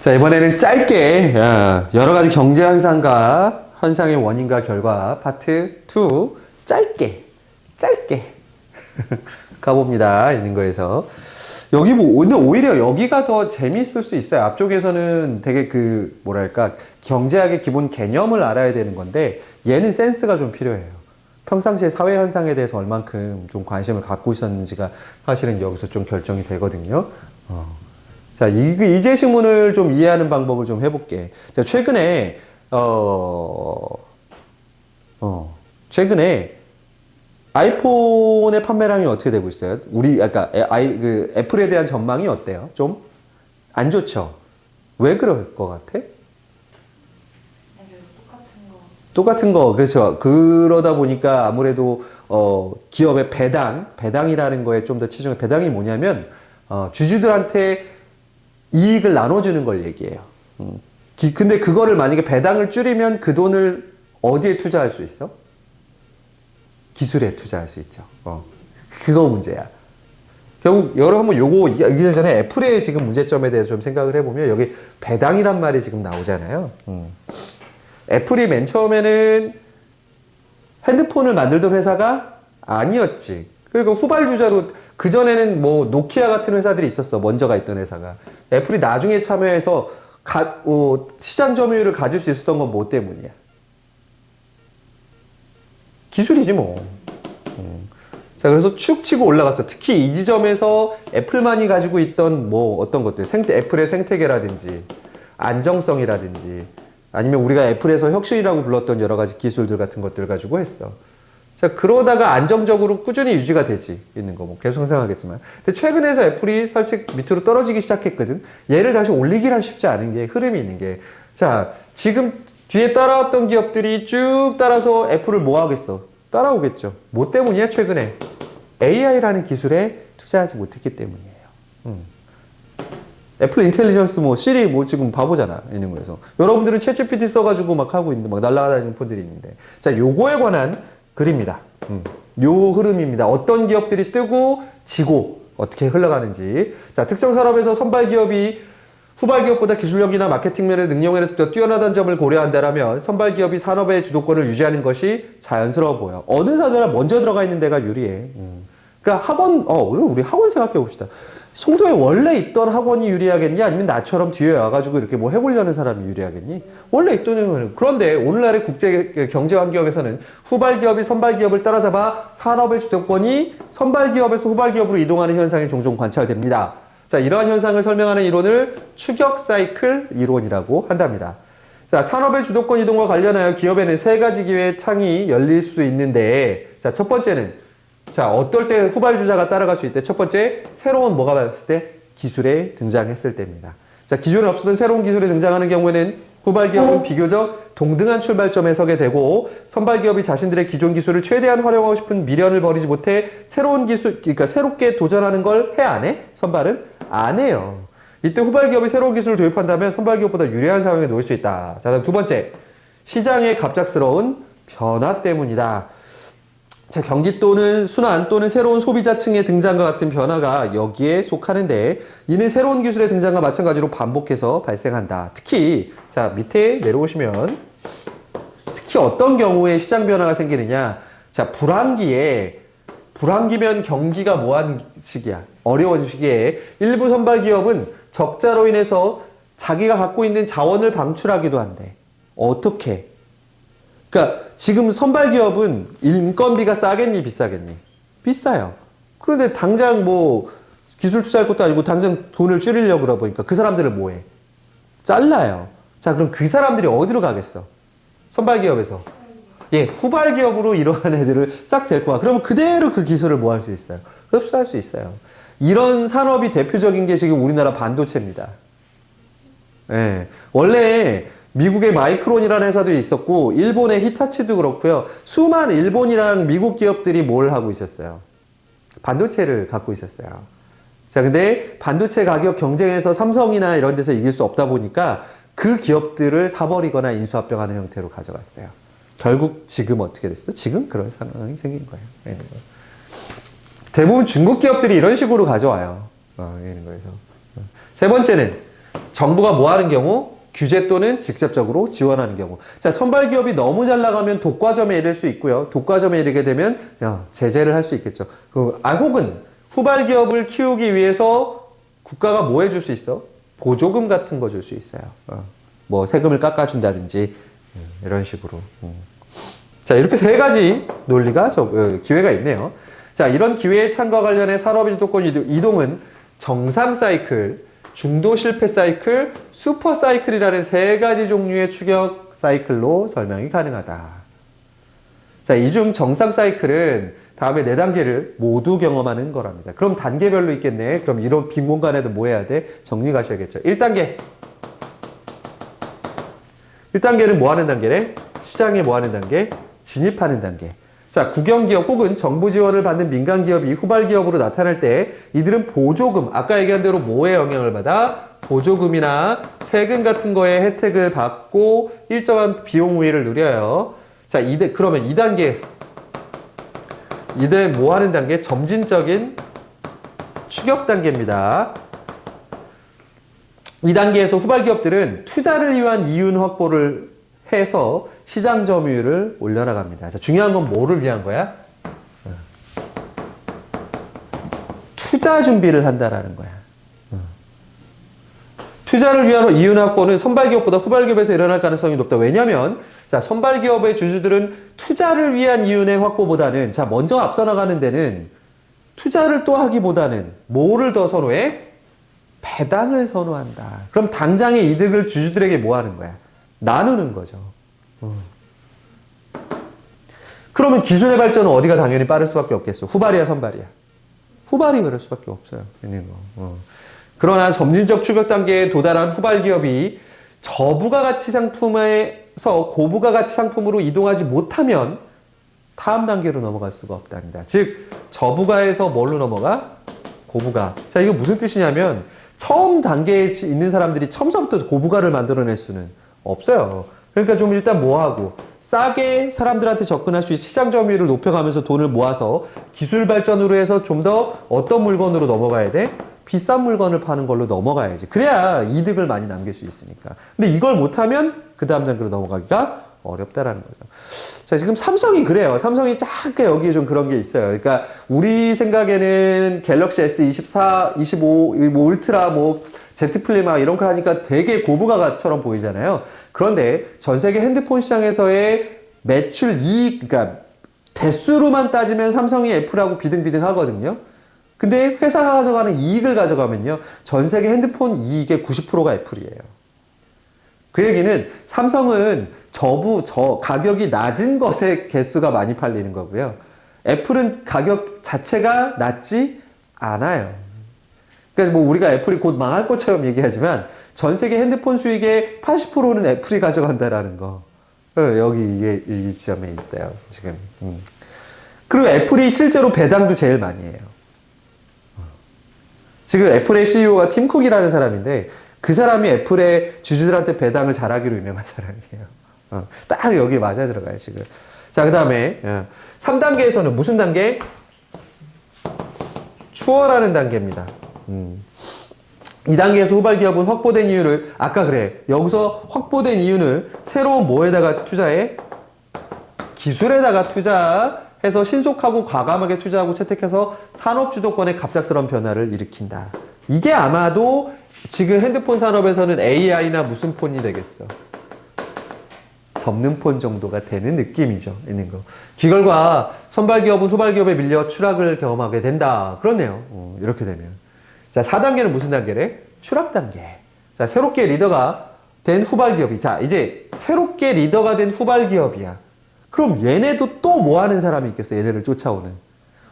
자, 이번에는 짧게 여러 가지 경제 현상의 원인과 결과 파트 2 짧게 가봅니다. 있는 거에서 여기 근데 오히려 여기가 더 재미있을 수 있어요. 앞쪽에서는 되게 뭐랄까 경제학의 기본 개념을 알아야 되는 건데 얘는 센스가 좀 필요해요. 평상시에 사회 현상에 대해서 얼만큼 좀 관심을 갖고 있었는지가 사실은 여기서 좀 결정이 되거든요. 자, 이재식문을 좀 이해하는 방법을 좀 해볼게. 자, 최근에 아이폰의 판매량이 어떻게 되고 있어요? 애플에 대한 전망이 어때요? 좀 안 좋죠? 왜 그럴 것 같아? 똑같은 거. 그렇죠. 그러다 보니까 아무래도, 기업의 배당이라는 거에 좀 더 치중해. 배당이 뭐냐면, 주주들한테 이익을 나눠주는 걸 얘기해요. 근데 그거를 만약에 배당을 줄이면 그 돈을 어디에 투자할 수 있어? 기술에 투자할 수 있죠. 그거 문제야. 결국 여러분 요거 이기 전에 애플의 지금 문제점에 대해서 좀 생각을 해보면 여기 배당이란 말이 지금 나오잖아요. 애플이 맨 처음에는 핸드폰을 만들던 회사가 아니었지. 그리고 후발주자로 그전에는 뭐 노키아 같은 회사들이 있었어. 먼저가 있던 회사가. 애플이 나중에 참여해서 시장 점유율을 가질 수 있었던 건 뭐 때문이야? 기술이지 뭐. 자, 그래서 축 치고 올라갔어. 특히 이 지점에서 애플만이 가지고 있던 어떤 것들, 애플의 생태계라든지 안정성이라든지 아니면 우리가 애플에서 혁신이라고 불렀던 여러 가지 기술들 같은 것들 가지고 했어. 자, 그러다가 안정적으로 꾸준히 유지가 되지. 있는 거 계속 상상하겠지만. 근데 최근에서 애플이 살짝 밑으로 떨어지기 시작했거든. 얘를 다시 올리기란 쉽지 않은 게 흐름이 있는 게. 자, 지금 뒤에 따라왔던 기업들이 쭉 따라서 애플을 뭐 하겠어? 따라오겠죠. 뭐 때문이야, 최근에? AI라는 기술에 투자하지 못했기 때문이에요. 애플 인텔리전스 시리 지금 바보잖아. 있는 거에서. 여러분들은 챗GPT 써가지고 막 하고 있는데, 막 날아다니는 폰들이 있는데. 자, 요거에 관한 글입니다. 요 흐름입니다. 어떤 기업들이 뜨고 지고 어떻게 흘러가는지. 자, 특정 산업에서 선발 기업이 후발 기업보다 기술력이나 마케팅 면의 능력에서 더 뛰어나다는 점을 고려한다면 선발 기업이 산업의 주도권을 유지하는 것이 자연스러워 보여. 어느 산업에 먼저 들어가 있는 데가 유리해. 그러니까 우리 학원 생각해 봅시다. 송도에 원래 있던 학원이 유리하겠니? 아니면 나처럼 뒤에 와가지고 이렇게 뭐 해보려는 사람이 유리하겠니? 원래 있던 학원은. 그런데 오늘날의 국제 경제 환경에서는 후발 기업이 선발 기업을 따라잡아 산업의 주도권이 선발 기업에서 후발 기업으로 이동하는 현상이 종종 관찰됩니다. 자, 이러한 현상을 설명하는 이론을 추격 사이클 이론이라고 한답니다. 자, 산업의 주도권 이동과 관련하여 기업에는 세 가지 기회의 창이 열릴 수 있는데, 자, 첫 번째는, 자, 어떨 때 후발주자가 따라갈 수 있대? 첫 번째, 새로운 뭐가 왔을 때? 기술에 등장했을 때입니다. 자, 기존에 없었던 새로운 기술에 등장하는 경우에는 후발 기업은 비교적 동등한 출발점에 서게 되고 선발 기업이 자신들의 기존 기술을 최대한 활용하고 싶은 미련을 버리지 못해 새로운 기술, 그러니까 새롭게 도전하는 걸 해 안 해? 선발은 안 해요. 이때 후발 기업이 새로운 기술을 도입한다면 선발 기업보다 유리한 상황에 놓일 수 있다. 자, 다음 두 번째, 시장의 갑작스러운 변화 때문이다. 자, 경기 또는 순환 또는 새로운 소비자층의 등장과 같은 변화가 여기에 속하는데 이는 새로운 기술의 등장과 마찬가지로 반복해서 발생한다. 특히 자, 밑에 내려오시면 특히 어떤 경우에 시장 변화가 생기느냐. 자, 불황기면 경기가 뭐한 시기야? 어려운 시기에 일부 선발 기업은 적자로 인해서 자기가 갖고 있는 자원을 방출하기도 한대. 어떻게? 그러니까 지금 선발 기업은 인건비가 싸겠니 비싸겠니? 비싸요. 그런데 당장 기술 투자할 것도 아니고 당장 돈을 줄이려고 그러다 보니까 그 사람들을 뭐해? 잘라요. 자, 그럼 그 사람들이 어디로 가겠어? 선발 기업에서. 예, 후발 기업으로 이러한 애들을 싹 데리고 와. 그러면 그대로 그 기술을 뭐 할 수 있어요? 흡수할 수 있어요. 이런 산업이 대표적인 게 지금 우리나라 반도체입니다. 예. 원래 미국의 마이크론이라는 회사도 있었고 일본의 히타치도 그렇고요. 수많은 일본이랑 미국 기업들이 뭘 하고 있었어요? 반도체를 갖고 있었어요. 자, 근데 반도체 가격 경쟁에서 삼성이나 이런 데서 이길 수 없다 보니까 그 기업들을 사버리거나 인수합병하는 형태로 가져갔어요. 결국 지금 어떻게 됐어? 지금 그런 상황이 생긴 거예요. 대부분 중국 기업들이 이런 식으로 가져와요. 이런 거에서. 세 번째는 정부가 뭐 하는 경우? 규제 또는 직접적으로 지원하는 경우. 자, 선발 기업이 너무 잘 나가면 독과점에 이를 수 있고요. 독과점에 이르게 되면 제재를 할 수 있겠죠. 혹은 후발 기업을 키우기 위해서 국가가 뭐 해줄 수 있어? 보조금 같은 거 줄 수 있어요. 뭐 세금을 깎아준다든지 이런 식으로. 자, 이렇게 세 가지 논리가 기회가 있네요. 자, 이런 기회의 참과 관련해 산업의 주도권 이동은 정상 사이클, 중도 실패 사이클, 슈퍼 사이클이라는 세 가지 종류의 추격 사이클로 설명이 가능하다. 자, 이 중 정상 사이클은 다음에 네 단계를 모두 경험하는 거랍니다. 그럼 단계별로 있겠네. 그럼 이런 빈 공간에도 뭐 해야 돼? 정리 가셔야겠죠. 1단계. 1단계는 뭐 하는 단계래? 시장에 뭐 하는 단계? 진입하는 단계. 자, 국영기업 혹은 정부 지원을 받는 민간기업이 후발기업으로 나타날 때 이들은 보조금, 아까 얘기한 대로 뭐에 영향을 받아? 보조금이나 세금 같은 거에 혜택을 받고 일정한 비용 우위를 누려요. 자, 그러면 2단계. 이들 뭐 하는 단계? 점진적인 추격 단계입니다. 2단계에서 후발기업들은 투자를 위한 이윤 확보를 해서 시장 점유율을 올려나갑니다. 자, 중요한 건 뭐를 위한 거야? 투자 준비를 한다라는 거야. 투자를 위한 이윤 확보는 선발기업보다 후발기업에서 일어날 가능성이 높다. 왜냐하면 자, 선발기업의 주주들은 투자를 위한 이윤의 확보보다는 자, 먼저 앞서 나가는 데는 투자를 또 하기보다는 뭐를 더 선호해? 배당을 선호한다. 그럼 당장의 이득을 주주들에게 뭐 하는 거야? 나누는 거죠. 그러면 기술의 발전은 어디가 당연히 빠를 수밖에 없겠어? 후발이야, 선발이야? 후발이 그럴 수밖에 없어요. 있는 거. 그러나 점진적 추격 단계에 도달한 후발 기업이 저부가 가치 상품에서 고부가 가치 상품으로 이동하지 못하면 다음 단계로 넘어갈 수가 없답니다. 즉, 저부가에서 뭘로 넘어가? 고부가. 자, 이거 무슨 뜻이냐면 처음 단계에 있는 사람들이 처음부터 고부가를 만들어낼 수는 없어요. 그러니까 좀 일단 뭐하고 싸게 사람들한테 접근할 수 있는 시장 점유율을 높여가면서 돈을 모아서 기술 발전으로 해서 좀 더 어떤 물건으로 넘어가야 돼? 비싼 물건을 파는 걸로 넘어가야지. 그래야 이득을 많이 남길 수 있으니까. 근데 이걸 못하면 그 다음 단계로 넘어가기가 어렵다라는 거죠. 자, 지금 삼성이 그래요. 삼성이 잠깐 여기에 좀 그런 게 있어요. 그러니까 우리 생각에는 갤럭시 S24, 25, 뭐 울트라, 뭐 Z 플립 막 이런 거 하니까 되게 고부가처럼 보이잖아요. 그런데 전 세계 핸드폰 시장에서의 매출 이익, 그러니까 대수로만 따지면 삼성이 애플하고 비등비등 하거든요. 근데 회사가 가져가는 이익을 가져가면요. 전 세계 핸드폰 이익의 90%가 애플이에요. 그 얘기는 삼성은 가격이 낮은 것의 개수가 많이 팔리는 거고요. 애플은 가격 자체가 낮지 않아요. 그래서 뭐 우리가 애플이 곧 망할 것처럼 얘기하지만 전 세계 핸드폰 수익의 80%는 애플이 가져간다라는 거. 여기 이게 이 지점에 있어요. 지금. 그리고 애플이 실제로 배당도 제일 많이 해요. 지금 애플의 CEO가 팀 쿡이라는 사람인데 그 사람이 애플의 주주들한테 배당을 잘하기로 유명한 사람이에요. 딱 여기 맞아 들어가요, 지금. 자, 그 다음에 3단계에서는 무슨 단계? 추월하는 단계입니다. 이 단계에서 후발 기업은 확보된 이윤을 아까 그래. 여기서 확보된 이윤을 새로운 뭐에다가 투자해? 기술에다가 투자해서 신속하고 과감하게 투자하고 채택해서 산업 주도권의 갑작스러운 변화를 일으킨다. 이게 아마도 지금 핸드폰 산업에서는 AI나 무슨 폰이 되겠어? 접는 폰 정도가 되는 느낌이죠. 있는 거. 그 결과 선발 기업은 후발 기업에 밀려 추락을 경험하게 된다. 그렇네요. 이렇게 되면. 자, 4단계는 무슨 단계래? 추락 단계. 자, 새롭게 리더가 된 후발 기업이. 자, 이제 새롭게 리더가 된 후발 기업이야. 그럼 얘네도 또 뭐 하는 사람이 있겠어? 얘네를 쫓아오는.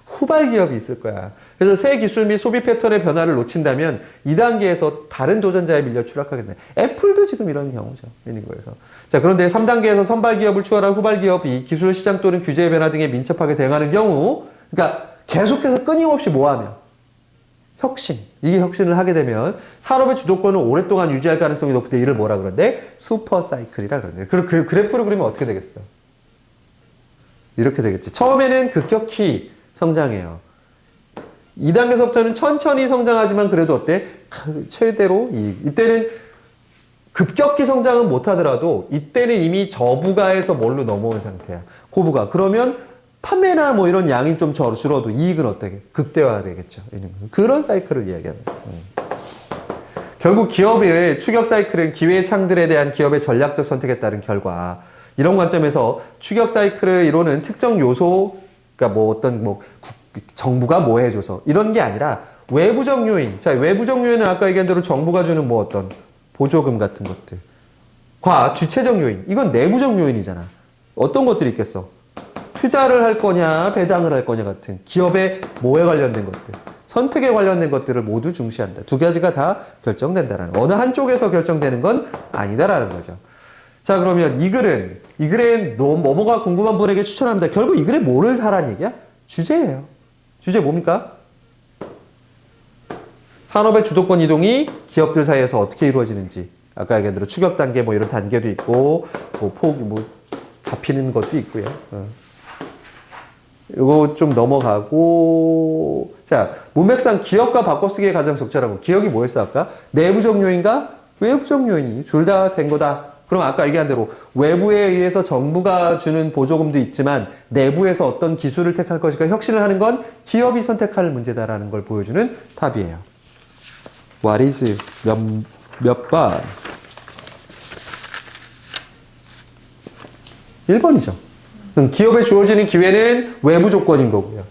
후발 기업이 있을 거야. 그래서 새 기술 및 소비 패턴의 변화를 놓친다면 2단계에서 다른 도전자에 밀려 추락하게 된다. 애플도 지금 이런 경우죠. 있는 거에서. 자, 그런데 3단계에서 선발 기업을 추월한 후발 기업이 기술 시장 또는 규제의 변화 등에 민첩하게 대응하는 경우, 그러니까 계속해서 끊임없이 뭐하면 혁신. 이게 혁신을 하게 되면 산업의 주도권을 오랫동안 유지할 가능성이 높은데 이를 뭐라 그러는데? 슈퍼 사이클이라 그러는데. 그 그래프를 그리면 어떻게 되겠어? 이렇게 되겠지. 처음에는 급격히 성장해요. 2단계서부터는 천천히 성장하지만 그래도 어때? 최대로 이때는 급격히 성장은 못하더라도 이때는 이미 저부가에서 뭘로 넘어온 상태야. 고부가. 그러면 판매나 뭐 이런 양이 좀 줄어도 이익은 어떻게? 극대화되겠죠. 그런 사이클을 이야기합니다. 결국 기업의 추격 사이클은 기회의 창들에 대한 기업의 전략적 선택에 따른 결과. 이런 관점에서 추격 사이클을 이루는 특정 요소, 그러니까 뭐 어떤 뭐 정부가 뭐 해줘서 이런 게 아니라 외부적 요인. 자, 외부적 요인은 아까 얘기한 대로 정부가 주는 뭐 어떤 보조금 같은 것들. 과 주체적 요인. 이건 내부적 요인이잖아. 어떤 것들이 있겠어? 투자를 할 거냐, 배당을 할 거냐 같은 기업의 뭐에 관련된 것들. 선택에 관련된 것들을 모두 중시한다. 두 가지가 다 결정된다라는 거. 어느 한쪽에서 결정되는 건 아니다라는 거죠. 자, 그러면 이 글엔 뭐뭐가 궁금한 분에게 추천합니다. 결국 이 글에 뭐를 하라는 얘기야? 주제예요. 주제 뭡니까? 산업의 주도권 이동이 기업들 사이에서 어떻게 이루어지는지. 아까 얘기한 대로 추격 단계 뭐 이런 단계도 있고, 뭐 잡히는 것도 있고요. 이거 좀 넘어가고. 자, 문맥상 기업과 바꿔쓰기에 가장 적절하고. 기업이 뭐였어, 아까? 내부적 요인과 외부적 요인이 둘 다 된 거다. 그럼 아까 얘기한 대로 외부에 의해서 정부가 주는 보조금도 있지만 내부에서 어떤 기술을 택할 것인가 혁신을 하는 건 기업이 선택할 문제다라는 걸 보여주는 답이에요. What is 몇 번? 1번이죠. 기업에 주어지는 기회는 외부 조건인 거고요.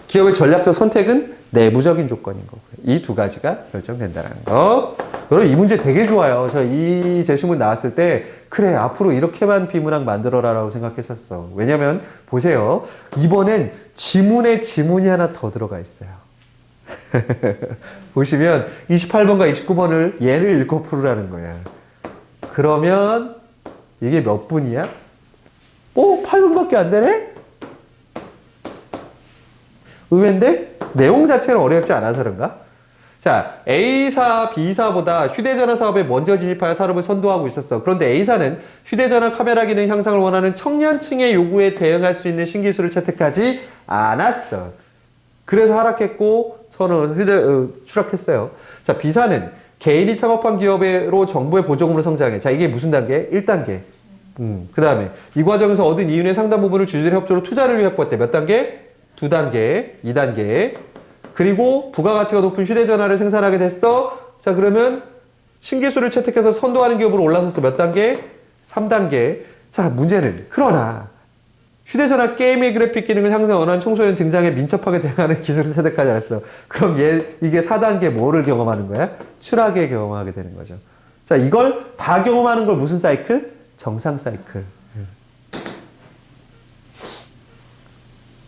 기업의 전략적 선택은 내부적인 조건인 거고요. 이 두 가지가 결정된다는 거. 여러분 이 문제 되게 좋아요. 저 이 제시문 나왔을 때 그래 앞으로 이렇게만 비문학 만들어라라고 생각했었어. 왜냐면 보세요. 이번엔 지문에 지문이 하나 더 들어가 있어요. 보시면 28번과 29번을 얘를 읽고 풀으라는 거야. 그러면 이게 몇 분이야? 8분밖에 안 되네? 의외인데? 내용 자체는 어렵지 않아서 그런가? 자, A사, B사보다 휴대전화 사업에 먼저 진입하여 산업을 선도하고 있었어. 그런데 A사는 휴대전화 카메라 기능 향상을 원하는 청년층의 요구에 대응할 수 있는 신기술을 채택하지 않았어. 그래서 하락했고, 추락했어요. 자, B사는 개인이 창업한 기업으로 정부의 보조금으로 성장해. 자, 이게 무슨 단계? 1단계. 그 다음에 이 과정에서 얻은 이윤의 상당 부분을 주주들의 협조로 투자를 위해 확보했대. 몇 단계? 2단계, 2단계. 그리고 부가가치가 높은 휴대전화를 생산하게 됐어. 자, 그러면 신기술을 채택해서 선도하는 기업으로 올라섰어. 몇 단계? 3단계. 자, 문제는 그러나 휴대전화 게임의 그래픽 기능을 향상 원하는 청소년 등장에 민첩하게 대응하는 기술을 채택하지 않았어. 그럼 이게 4단계 뭐를 경험하는 거야? 추락에 경험하게 되는 거죠. 자, 이걸 다 경험하는 걸 무슨 사이클? 정상 사이클.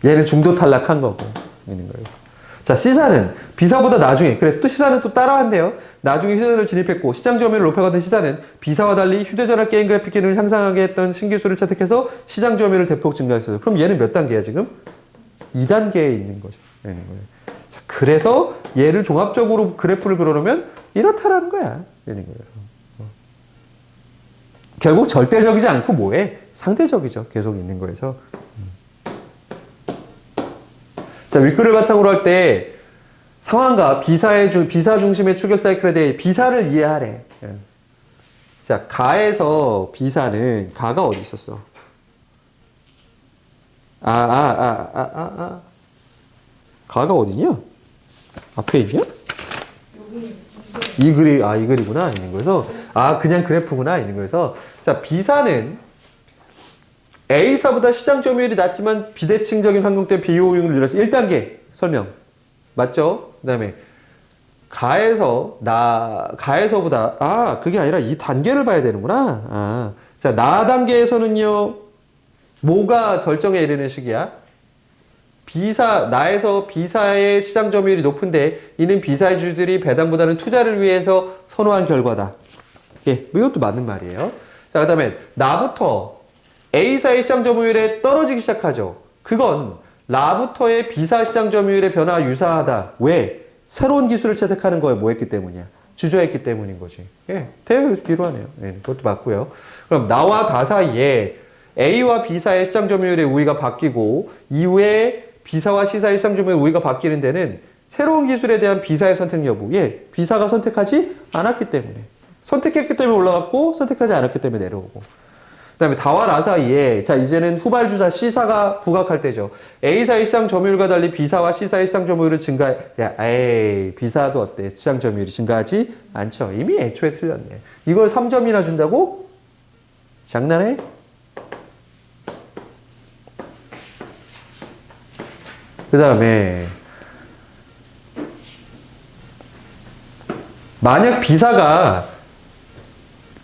얘는 중도 탈락한 거고. 있는 거예요. 자, C사는 B사보다 나중에, 그래, 또 C사는 또 따라한대요. 나중에 휴대전화를 진입했고, 시장 점유율을 높여가던 C사는 B사와 달리 휴대전화 게임 그래픽 기능을 향상하게 했던 신기술을 채택해서 시장 점유율을 대폭 증가했어요. 그럼 얘는 몇 단계야, 지금? 2단계에 있는 거죠. 있는 거예요. 자, 그래서 얘를 종합적으로 그래프를 그려놓으면 이렇다라는 거야. 있는 거예요. 결국 절대적이지 않고 뭐해? 상대적이죠. 계속 있는 거에서. 자, 윗글을 바탕으로 할 때 상황과 비사 중심의 추격 사이클에 대해 비사를 이해하래. 자, 가에서 비사는 가가 어디 있었어? 가가 어디냐? 앞에 있냐? 이 글이구나. 있는 거에서 그냥 그래프구나. 있는 거에서 자, 비사는 A사보다 시장 점유율이 낮지만 비대칭적인 환경 때문에 비효율을 늘려서 1단계 설명. 맞죠? 그 다음에 가에서보다 그게 아니라 이 단계를 봐야 되는구나. 자, 나 단계에서는요, 뭐가 절정에 이르는 시기야? 나에서 B사의 시장 점유율이 높은데 이는 B사의 주주들이 배당보다는 투자를 위해서 선호한 결과다. 예, 이것도 맞는 말이에요. 자, 그 다음에 나부터 A사의 시장 점유율에 떨어지기 시작하죠. 그건 나부터의 B사 시장 점유율의 변화와 유사하다. 왜? 새로운 기술을 채택하는 거에 뭐 했기 때문이야? 주저했기 때문인 거지. 예, 대여기서 비로하네요. 예, 그것도 맞고요. 그럼 나와 다 사이에 A와 B사의 시장 점유율의 우위가 바뀌고 이후에 B사와 C사의 시장 점유율의 우위가 바뀌는 데는 새로운 기술에 대한 B사의 선택 여부에 B사가 선택하지 않았기 때문에 선택했기 때문에 올라갔고 선택하지 않았기 때문에 내려오고 그다음에 다와 라 사이에 자 이제는 후발주사 C사가 부각할 때죠. A사의 시장 점유율과 달리 B사와 C사의 시장 점유율은 B사도 어때? 시장 점유율이 증가하지 않죠. 이미 애초에 틀렸네. 이걸 3점이나 준다고? 장난해? 그 다음에 만약 B사가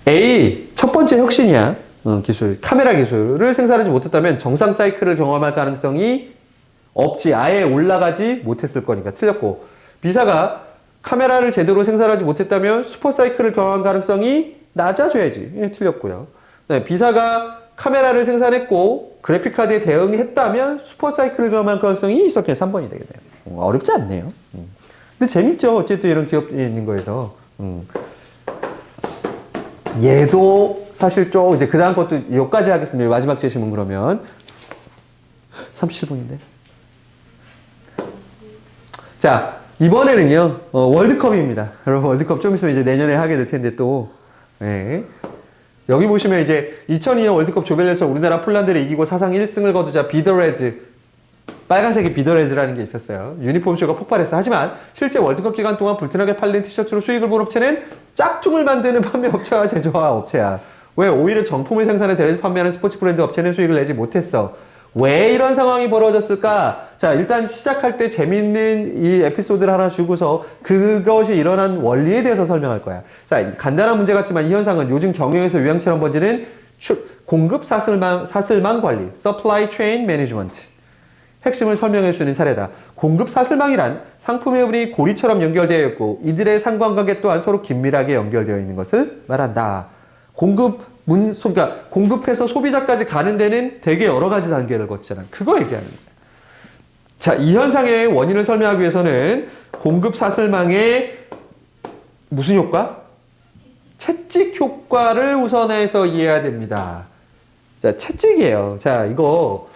A 첫 번째 혁신이야. 기술, 카메라 기술을 생산하지 못했다면 정상 사이클을 경험할 가능성이 없지. 아예 올라가지 못했을 거니까 틀렸고 B사가 카메라를 제대로 생산하지 못했다면 슈퍼 사이클을 경험할 가능성이 낮아져야지. 예, 틀렸고요. 네, B사가 카메라를 생산했고 그래픽카드에 대응했다면 슈퍼 사이클을 경험할 가능성이 있었겠네요. 3번이 되겠네요. 어렵지 않네요. 근데 재밌죠. 어쨌든 이런 기업이 있는 거에서. 얘도 사실 좀 이제 그 다음 것도 여기까지 하겠습니다. 마지막 제시문 그러면 37분인데. 자 이번에는요 월드컵입니다. 여러분 월드컵 좀 있으면 이제 내년에 하게 될 텐데 또 네. 여기 보시면 이제 2002년 월드컵 조별에서 우리나라 폴란드를 이기고 사상 1승을 거두자 비더레즈 빨간색이 비더레즈라는 게 있었어요. 유니폼쇼가 폭발했어. 하지만 실제 월드컵 기간 동안 불티나게 팔린 티셔츠로 수익을 본 업체는 짝퉁을 만드는 판매 업체와 제조화 업체야. 왜? 오히려 정품을 생산해 대회에서 판매하는 스포츠 브랜드 업체는 수익을 내지 못했어. 왜 이런 상황이 벌어졌을까? 자, 일단 시작할 때 재밌는 이 에피소드를 하나 주고서 그것이 일어난 원리에 대해서 설명할 거야. 자, 간단한 문제 같지만 이 현상은 요즘 경영에서 유행처럼 번지는 공급 사슬망 관리, supply chain management. 핵심을 설명해 주는 사례다. 공급 사슬망이란 상품의 운이 고리처럼 연결되어 있고 이들의 상관관계 또한 서로 긴밀하게 연결되어 있는 것을 말한다. 그러니까 공급해서 소비자까지 가는 데는 되게 여러 가지 단계를 거치잖아. 그거 얘기하는 거야. 자, 이 현상의 원인을 설명하기 위해서는 공급 사슬망의 무슨 효과? 채찍 효과를 우선해서 이해해야 됩니다. 자, 채찍이에요. 자, 이거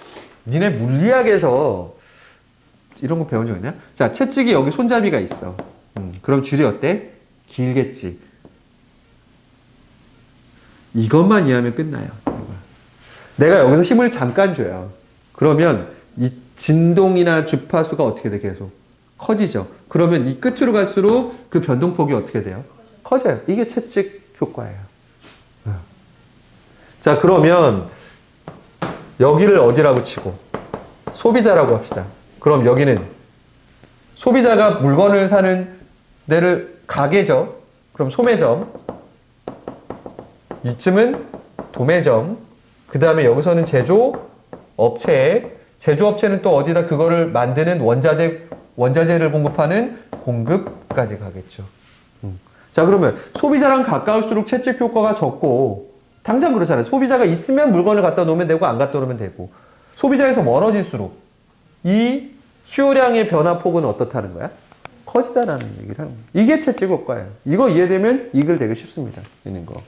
니네 물리학에서 이런 거 배운 적 있냐? 자, 채찍이 여기 손잡이가 있어. 그럼 줄이 어때? 길겠지. 이것만 이해하면 끝나요. 내가 여기서 힘을 잠깐 줘요. 그러면 이 진동이나 주파수가 어떻게 돼? 계속 커지죠. 그러면 이 끝으로 갈수록 그 변동폭이 어떻게 돼요? 커져요. 이게 채찍 효과예요. 자, 그러면 여기를 어디라고 치고 소비자라고 합시다. 그럼 여기는 소비자가 물건을 사는 데를 가게죠. 그럼 소매점. 이쯤은 도매점. 그 다음에 여기서는 제조업체. 제조업체는 또 어디다 그거를 만드는 원자재를 공급하는 공급까지 가겠죠. 자, 그러면 소비자랑 가까울수록 채찍 효과가 적고 당장 그렇잖아요. 소비자가 있으면 물건을 갖다 놓으면 되고 안 갖다 놓으면 되고 소비자에서 멀어질수록 이 수요량의 변화폭은 어떻다는 거야? 커지다라는 얘기를 하는 거예요. 이게 채찍 효과예요. 이거 이해되면 이글 되게 쉽습니다. 있는 거.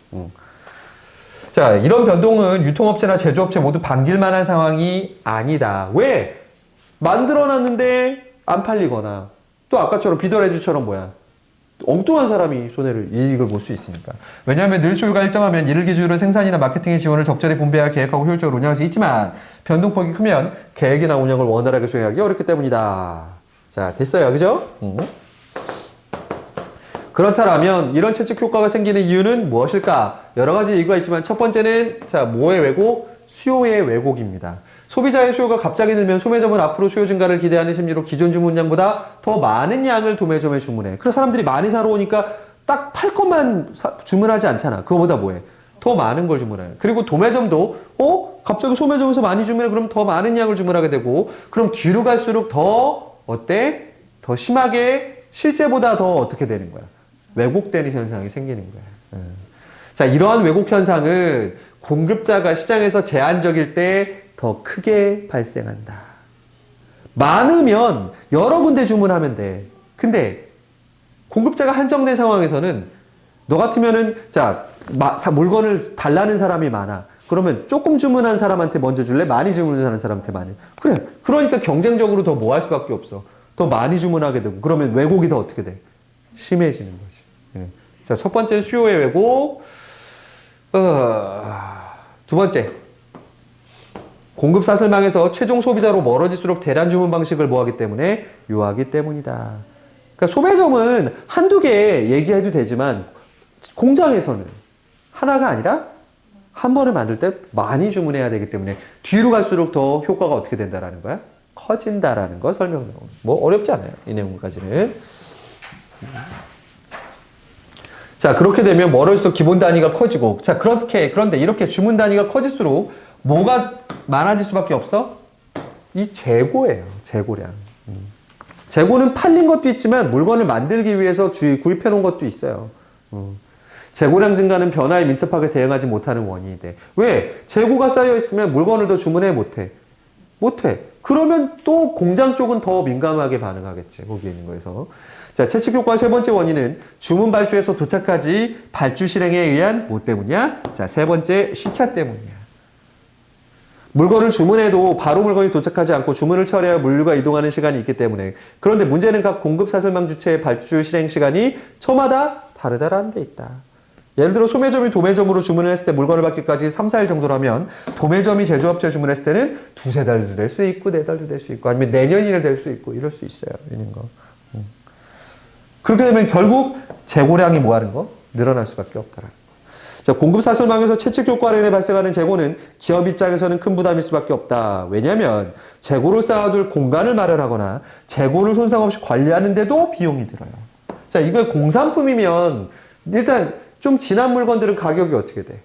자, 이런 변동은 유통업체나 제조업체 모두 반길 만한 상황이 아니다. 왜? 만들어놨는데 안 팔리거나 또 아까처럼 비더레즈처럼 뭐야? 엉뚱한 사람이 이익을 볼 수 있으니까. 왜냐하면 늘 소유가 일정하면 이를 기준으로 생산이나 마케팅의 지원을 적절히 분배하여 계획하고 효율적으로 운영할 수 있지만 변동폭이 크면 계획이나 운영을 원활하게 수행하기 어렵기 때문이다. 자, 됐어요. 그죠? 그렇다면 이런 채찍 효과가 생기는 이유는 무엇일까? 여러 가지 이유가 있지만 첫 번째는 자, 뭐의 왜곡? 수요의 왜곡입니다. 소비자의 수요가 갑자기 늘면 소매점은 앞으로 수요 증가를 기대하는 심리로 기존 주문량보다 더 많은 양을 도매점에 주문해. 그래서 사람들이 많이 사러 오니까 딱 팔 것만 주문하지 않잖아. 그거보다 뭐해? 더 많은 걸 주문해요. 그리고 도매점도 갑자기 소매점에서 많이 주문해. 그럼 더 많은 양을 주문하게 되고 그럼 뒤로 갈수록 더 어때? 더 심하게 실제보다 더 어떻게 되는 거야? 왜곡되는 현상이 생기는 거야. 자, 이러한 왜곡 현상은 공급자가 시장에서 제한적일 때 더 크게 발생한다. 많으면 여러 군데 주문하면 돼. 근데 공급자가 한정된 상황에서는 너 같으면은 자, 물건을 달라는 사람이 많아. 그러면 조금 주문한 사람한테 먼저 줄래? 많이 주문한 사람한테 많이. 그래. 그러니까 경쟁적으로 더 뭐 할 수밖에 없어. 더 많이 주문하게 되고 그러면 왜곡이 더 어떻게 돼? 심해지는 거지. 예. 자, 첫 번째 수요의 왜곡. 두 번째. 공급 사슬망에서 최종 소비자로 멀어질수록 대량 주문 방식을 뭐하기 때문에 요하기 때문이다. 그러니까 소매점은 한두 개 얘기해도 되지만 공장에서는 하나가 아니라 한 번에 만들 때 많이 주문해야 되기 때문에 뒤로 갈수록 더 효과가 어떻게 된다라는 거야? 커진다라는 거 설명을 뭐 어렵지 않아요. 이 내용까지는. 자, 그렇게 되면 멀어질수록 기본 단위가 커지고 자, 그런데 이렇게 주문 단위가 커질수록 뭐가 많아질 수밖에 없어? 이 재고예요. 재고량. 재고는 팔린 것도 있지만 물건을 만들기 위해서 구입해 놓은 것도 있어요. 재고량 증가는 변화에 민첩하게 대응하지 못하는 원인이 돼. 왜? 재고가 쌓여 있으면 물건을 더 주문해 못해. 그러면 또 공장 쪽은 더 민감하게 반응하겠지. 거기에 있는 거에서. 자, 채찍 효과 세 번째 원인은 주문 발주에서 도착까지 발주 실행에 의한 뭐 때문이야? 자, 세 번째 시차 때문이야. 물건을 주문해도 바로 물건이 도착하지 않고 주문을 처리하여 물류가 이동하는 시간이 있기 때문에. 그런데 문제는 각 공급 사슬망 주체의 발주 실행 시간이 처마다 다르다라는 데 있다. 예를 들어 소매점이 도매점으로 주문을 했을 때 물건을 받기까지 3, 4일 정도라면 도매점이 제조업체에 주문했을 때는 2, 3달도 될 수 있고 4달도 될 수 있고 아니면 내년이나 될 수 있고 이럴 수 있어요. 이런 거. 그렇게 되면 결국 재고량이 뭐 하는 거? 늘어날 수밖에 없다라는 거. 자, 공급 사슬망에서 채찍 효과로 인해 발생하는 재고는 기업 입장에서는 큰 부담일 수밖에 없다. 왜냐하면 재고를 쌓아둘 공간을 마련하거나 재고를 손상 없이 관리하는데도 비용이 들어요. 자, 이거 공산품이면 일단 좀 지난 물건들은 가격이 어떻게 돼?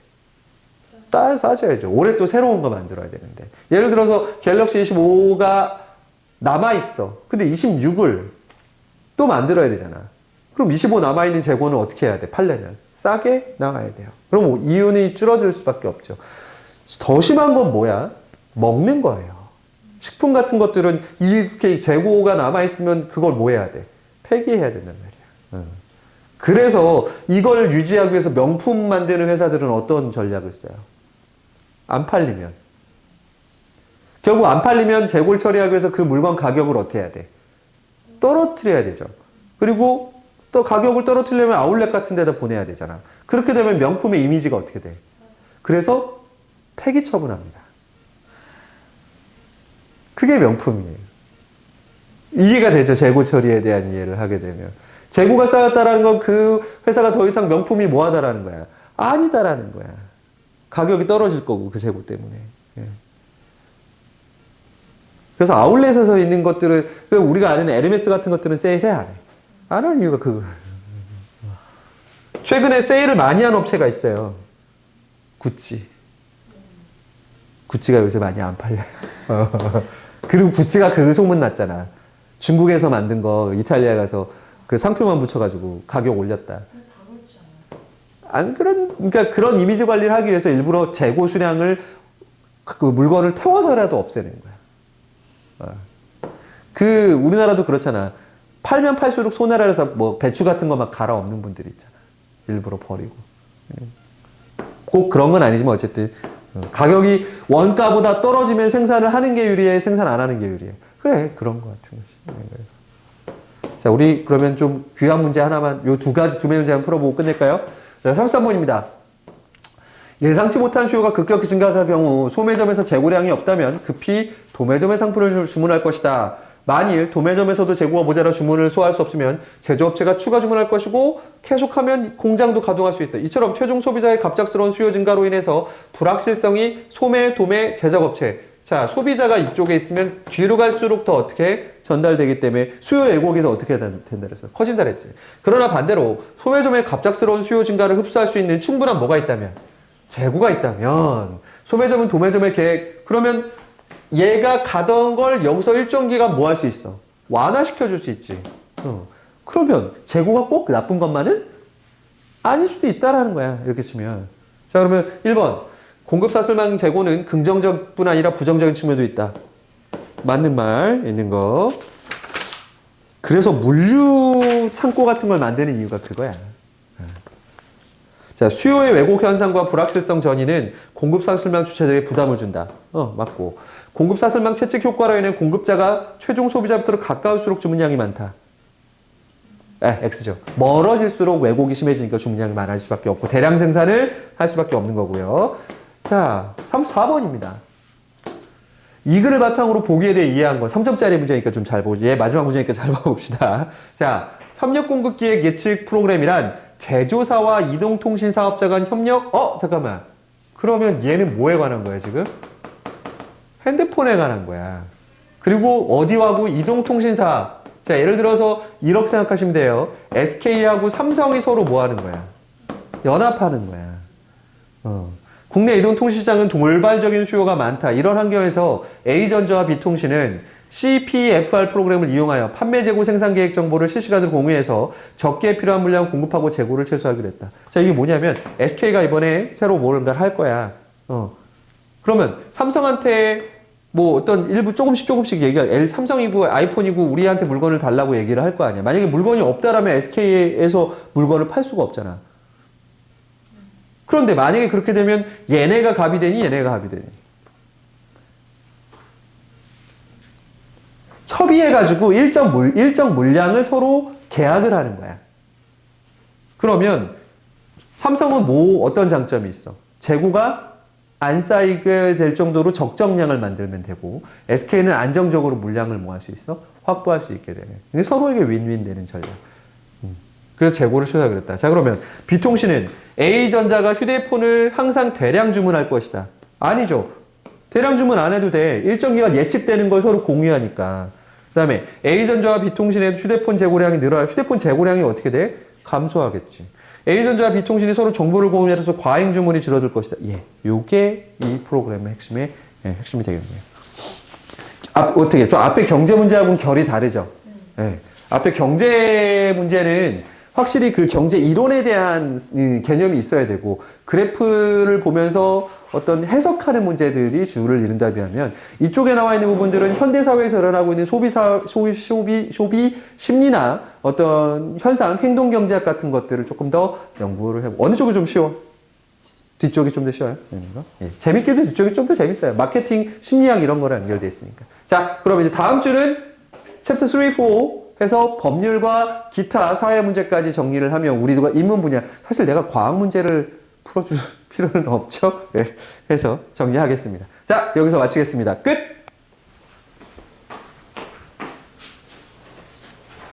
싸져야죠. 올해 또 새로운 거 만들어야 되는데. 예를 들어서 갤럭시 25가 남아있어. 근데 26을 또 만들어야 되잖아. 그럼 25 남아있는 재고는 어떻게 해야 돼? 팔려면. 싸게 나가야 돼요. 그럼 이윤이 줄어들 수밖에 없죠. 더 심한 건 뭐야? 먹는 거예요. 식품 같은 것들은 이렇게 재고가 남아있으면 그걸 뭐 해야 돼? 폐기해야 된단 말이야. 그래서 이걸 유지하기 위해서 명품 만드는 회사들은 어떤 전략을 써요? 안 팔리면. 결국 안 팔리면 재고를 처리하기 위해서 그 물건 가격을 어떻게 해야 돼? 떨어뜨려야 되죠. 그리고 또 가격을 떨어뜨리려면 아울렛 같은 데다 보내야 되잖아. 그렇게 되면 명품의 이미지가 어떻게 돼? 그래서 폐기 처분합니다. 그게 명품이에요. 이해가 되죠? 재고 처리에 대한 이해를 하게 되면. 재고가 쌓였다라는 건 그 회사가 더 이상 명품이 뭐하다라는 거야? 아니다라는 거야. 가격이 떨어질 거고 그 재고 때문에. 예. 그래서 아울렛에서 있는 것들은 우리가 아는 에르메스 같은 것들은 세일해 안 해. 안 하는 이유가 그거. 최근에 세일을 많이 한 업체가 있어요. 구찌. 구찌가 요새 많이 안 팔려요. 그리고 구찌가 그 소문 났잖아. 중국에서 만든 거 이탈리아 가서 그 상표만 붙여가지고 가격 올렸다. 그러니까 그런 이미지 관리를 하기 위해서 일부러 재고 수량을 그 물건을 태워서라도 없애는 거야. 우리나라도 그렇잖아. 팔면 팔수록 손해라서 뭐 배추 같은 거 막 갈아 엎는 분들이 있잖아. 일부러 버리고. 꼭 그런 건 아니지만 어쨌든 가격이 원가보다 떨어지면 생산을 하는 게 유리해, 생산 안 하는 게 유리해. 그래, 그런 거 같은 거지. 그래서. 자, 우리 그러면 좀 귀한 문제 하나만, 요 두 개 문제 한번 풀어보고 끝낼까요? 자, 33번입니다. 예상치 못한 수요가 급격히 증가할 경우 소매점에서 재고량이 없다면 급히 도매점의 상품을 주문할 것이다. 만일 도매점에서도 재고가 모자라 주문을 소화할 수 없으면 제조업체가 추가 주문할 것이고 계속하면 공장도 가동할 수 있다. 이처럼 최종 소비자의 갑작스러운 수요 증가로 인해서 불확실성이 소매, 도매, 제작업체. 자, 소비자가 이쪽에 있으면 뒤로 갈수록 더 어떻게 전달되기 때문에 수요 왜곡이 더 어떻게 된다 그랬어? 커진다 그랬지. 그러나 반대로 소매점의 갑작스러운 수요 증가를 흡수할 수 있는 충분한 뭐가 있다면? 재고가 있다면 소매점은 도매점의 계획. 그러면 얘가 가던 걸 여기서 일정 기간 뭐 할 수 있어? 완화시켜 줄 수 있지. 그러면 재고가 꼭 나쁜 것만은 아닐 수도 있다라는 거야. 이렇게 치면. 자, 그러면 1번. 공급 사슬망 재고는 긍정적 뿐 아니라 부정적인 측면도 있다. 맞는 말 있는 거. 그래서 물류 창고 같은 걸 만드는 이유가 그거야. 자, 수요의 왜곡 현상과 불확실성 전이는 공급 사슬망 주체들에게 부담을 준다. 맞고. 공급 사슬망 채찍 효과로 인해 공급자가 최종 소비자부터 가까울수록 주문량이 많다. X죠. 멀어질수록 왜곡이 심해지니까 주문량이 많아질 수밖에 없고 대량 생산을 할 수밖에 없는 거고요. 자, 34번입니다. 이 글을 바탕으로 보기에 대해 이해한 거 3점짜리 문제니까 좀 잘 보지. 마지막 문제니까 잘 봐봅시다. 자, 협력 공급 기획 예측 프로그램이란 제조사와 이동통신 사업자 간 협력. 잠깐만. 그러면 얘는 뭐에 관한 거야 지금? 핸드폰에 관한 거야. 그리고 어디하고 이동통신사. 자, 예를 들어서 이렇게 생각하시면 돼요. SK하고 삼성이 서로 뭐 하는 거야? 연합하는 거야. 국내 이동통신시장은 돌발적인 수요가 많다. 이런 환경에서 A전자와 B통신은 CPFR 프로그램을 이용하여 판매 재고 생산 계획 정보를 실시간으로 공유해서 적게 필요한 물량을 공급하고 재고를 최소화하기로 했다. 자, 이게 뭐냐면 SK가 이번에 새로 뭔가를 할 거야. 그러면 삼성한테 뭐 어떤 일부 조금씩 얘기할, 삼성이고 아이폰이고 우리한테 물건을 달라고 얘기를 할 거 아니야. 만약에 물건이 없다라면 SK에서 물건을 팔 수가 없잖아. 그런데 만약에 그렇게 되면 얘네가 갑이 되니 얘네가 갑이 되니. 협의해가지고 일정 물량을 서로 계약을 하는 거야. 그러면 삼성은 어떤 장점이 있어? 재고가 안 쌓이게 될 정도로 적정량을 만들면 되고 SK는 안정적으로 물량을 뭐 할 수 있어? 확보할 수 있게 되네. 이게 서로에게 윈윈 되는 전략. 그래서 재고를 최소화하기로 했다. 자, 그러면 B통신은 A전자가 휴대폰을 항상 대량 주문할 것이다. 아니죠. 대량 주문 안 해도 돼. 일정 기간 예측되는 걸 서로 공유하니까. 그 다음에 A전자와 B통신의 휴대폰 재고량이 늘어야 휴대폰 재고량이 어떻게 돼? 감소하겠지. A전자와 B통신이 서로 정보를 공유해서 과잉 주문이 줄어들 것이다. 요게 이 프로그램의 핵심이 되겠네요. 어떻게? 좀 앞에 경제 문제하고는 결이 다르죠? 앞에 경제 문제는 확실히 그 경제 이론에 대한 개념이 있어야 되고 그래프를 보면서 어떤 해석하는 문제들이 주를 이룬다 비하면 이쪽에 나와 있는 부분들은 현대사회에서 일어나고 있는 소비 심리나 어떤 현상, 행동경제학 같은 것들을 조금 더 연구를 해보고 어느 쪽이 좀 쉬워? 뒤쪽이 좀 더 쉬워요? 재밌게도 뒤쪽이 좀 더 재밌어요. 마케팅, 심리학 이런 거랑 연결돼 있으니까. 자, 그럼 이제 다음 주는 챕터 3, 4 해서 법률과 기타 사회 문제까지 정리를 하면 우리가 입문 분야 사실 내가 과학 문제를 풀어줄 필요는 없죠. 해서 정리하겠습니다. 자, 여기서 마치겠습니다. 끝!